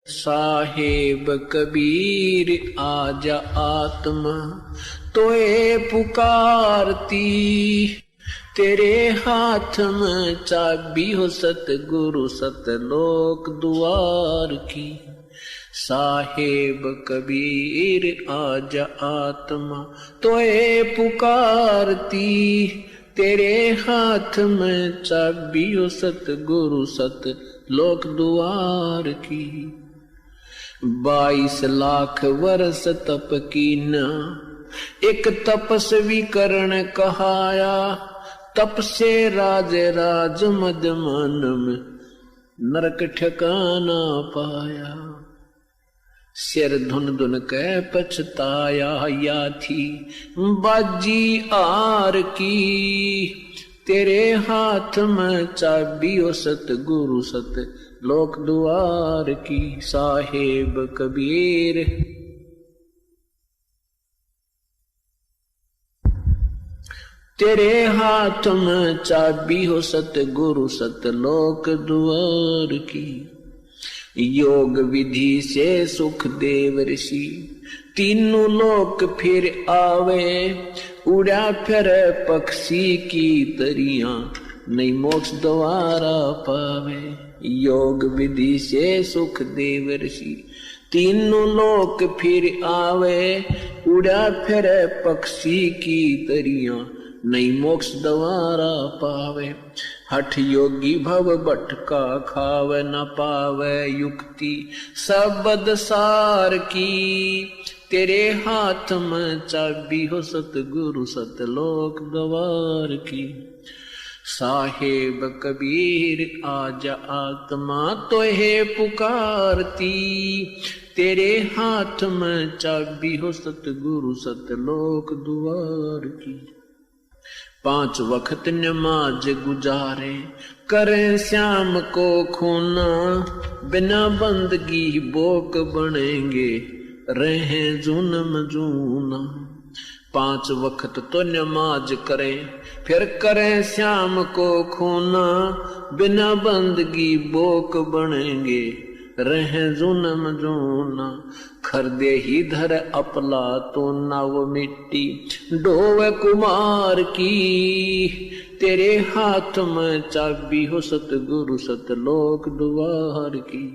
साहेब कबीर आजा आत्मा तोए पुकारती, तेरे हाथ में चाबी हो सतगुरु सतलोक द्वार की। साहेब कबीर आजा आत्मा तोए पुकारती, तेरे हाथ में चाबी हो सतगुरु सतलोक द्वार की। 22 लाख वर्ष तप कीना, एक तपस्वी करण कहाया, तप से राज राज मद मन में नरक ठिकाना पाया। सिर धुन धुन कह पछताया, या थी बाजी आर की, तेरे हाथ में चाबी ओ सतगुरु सत लोक द्वार की। साहेब कबीर तेरे हाथ में चाबी हो सतगुरु सतलोक द्वार की। योग विधि से सुख देव ऋषि, तीनों लोक फिर आवे, उड़ा फिर पक्षी की तरियां, नहीं मोक्ष द्वारा पावे। योग विधि से सुख देव ऋषि, तीनों लोक फिर आवे, उड़ा फिर पक्षी की तरियां, नहीं मोक्ष द्वारा पावे। हठ योगी भव भटका खावे, न पावे युक्ति सबद सार की, तेरे हाथ में चाबी हो सतगुरु सतलोक द्वार की। साहेब कबीर आजा आत्मा तोहे पुकारती, तेरे हाथ में चाबी हो सतगुरु सतलोक द्वार की। 5 वक्त नमाज गुजारे, करें श्याम को खूना, बिना बंदगी बोक बनेंगे, रहें जुनम जूना। 5 वक्त तो नमाज करें, फिर करें श्याम को खूना, बिना बंदगी बोक बनेंगे, रहें जुनम जूना। खरदे ही धर अपला तो नव मिट्टी, डोवे कुमार की, तेरे हाथ में चाबी हो सतगुरु सतलोक द्वार की।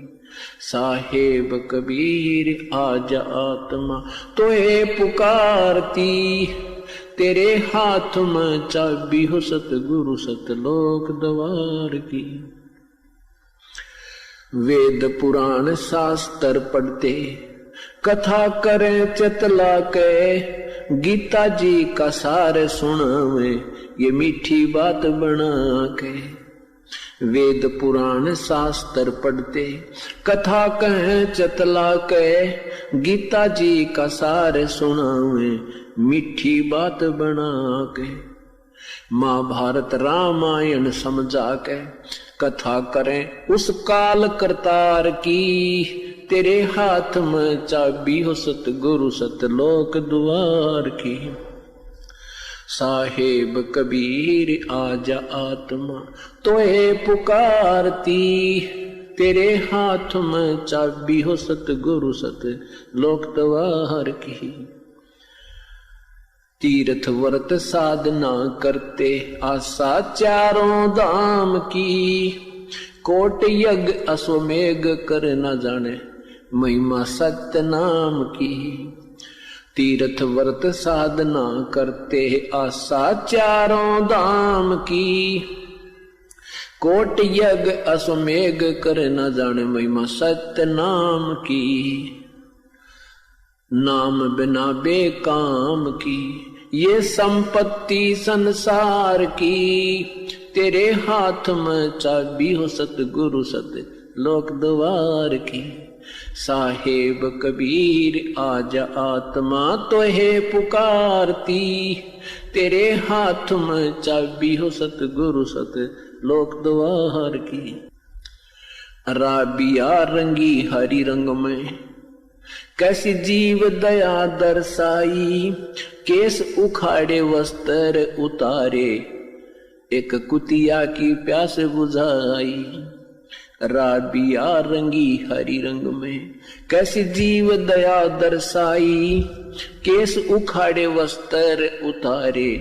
साहेब कबीर आजा आत्मा तोहे पुकारती, तेरे हाथ में चाबी हो सतगुरु सतलोक द्वार की। वेद पुराण शास्त्र पढ़ते, कथा करें चतला के, गीता जी का सार सुनावे, ये मीठी बात बना के। वेद पुराण शास्त्र पढ़ते, कथा कहें चतला के, गीता जी का सार सुनावे, मीठी बात बना के। महाभारत रामायण समझा के, कथा करें उस काल करतार की, तेरे हाथ में चाबी हो सतगुरु सतलोक द्वार की। साहेब कबीर आजा आत्मा तोहे पुकारती, तेरे हाथ में चाबी हो सतगुरु सतलोक द्वार की। तीर्थ व्रत साधना करते, आशा चारों धाम की, कोट यज्ञ अश्वमेघ कर न जाने, महिमा सत्य नाम की। तीर्थ व्रत साधना करते, आशा चारों धाम की, कोट यज्ञ अश्वमेघ कर न जाने, महिमा सत्य नाम की। नाम बिना बेकाम की, ये संपत्ति संसार की, तेरे हाथ में चाबी हो सतगुरु सतलोक द्वार की। साहेब कबीर आजा आत्मा तोहे पुकारती, तेरे हाथ में चाबी हो सतगुरु सतलोक द्वार की। राबिया रंगी हरी रंग में, कैसी जीव दया दर्शाई, केस उखाड़े वस्त्र उतारे, एक कुतिया की प्यास बुझाई। राबिया रंगी हरी रंग में, कैसी जीव दया दर्शाई, केस उखाड़े वस्त्र उतारे,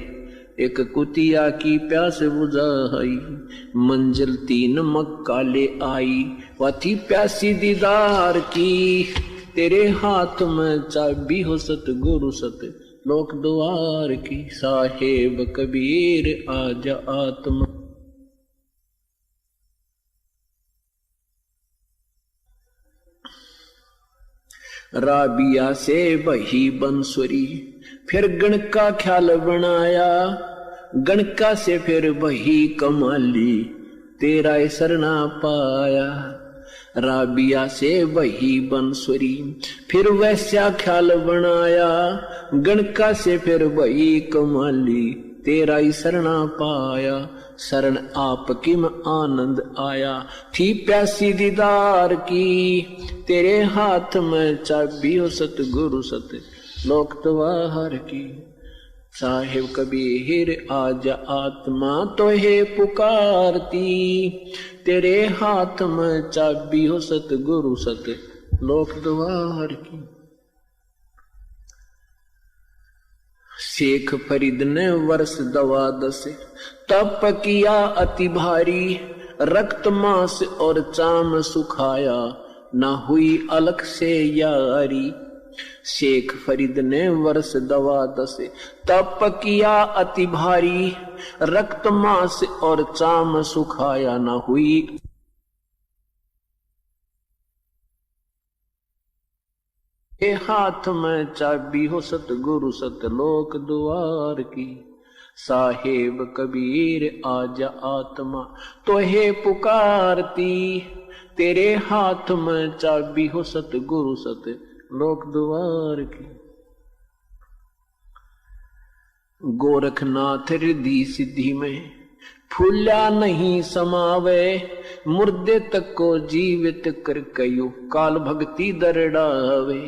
एक कुतिया की प्यास बुझाई, मंजिल 3 मक्का ले आई, वह थी प्यासी दीदार की, तेरे हाथ में चाबी हो सतगुरु सत लोक द्वार की, साहेब कबीर आजा आत्मा। राबिया से बही बंसुरी, फिर गण का ख्याल बनाया, गणका से फिर बही कमाली, तेरा सरना पाया। राबिया से बही बंसुरी, फिर वैसा ख्याल बनाया, गणका से फिर बही कमाली, तेरा ही सरना पाया। शरण आपकी में आनंद आया, थी प्यासी दीदार की, तेरे हाथ में चाबी हो सतगुरु सत लोक द्वार की, साहिब कबीर आजा आत्मा तो है पुकारती, तेरे हाथ में चाबी हो सतगुरु सत लोक द्वार की। शेख फरीद ने वर्ष 12 तप किया अति भारी, रक्त मांस और चाम सुखाया, ना हुई अलग से यारी। शेख फरीद ने वर्ष 12 तप किया अति भारी, रक्त मांस और चाम सुखाया, ना हुई ए हाथ में चाबी हो सतगुरु सतलोक द्वार की, साहेब कबीर आजा आत्मा तो है पुकारती, तेरे हाथ में चाबी हो सतगुरु सत लोक द्वार की। गोरखनाथ रिद्धि सिद्धि में फूला नहीं समावे, मुर्दे तक को जीवित कर कयो काल भक्ति दरड़ावे।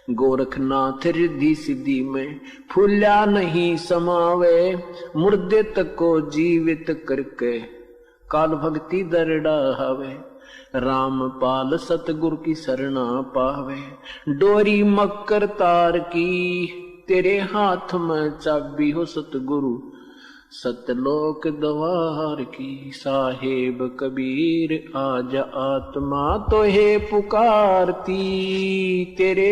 गोरखनाथ रिद्धि सिद्धि में फूला नहीं समावे, मुर्दे तक को जीवित करके काल भक्ति दरड़ावे। रामपाल सतगुरु की शरणा पावे, डोरी मकर तार की, तेरे हाथ में चाबी हो सतगुरु सतलोक द्वार की, साहेब कबीर आजा आत्मा तो है पुकारती, तेरे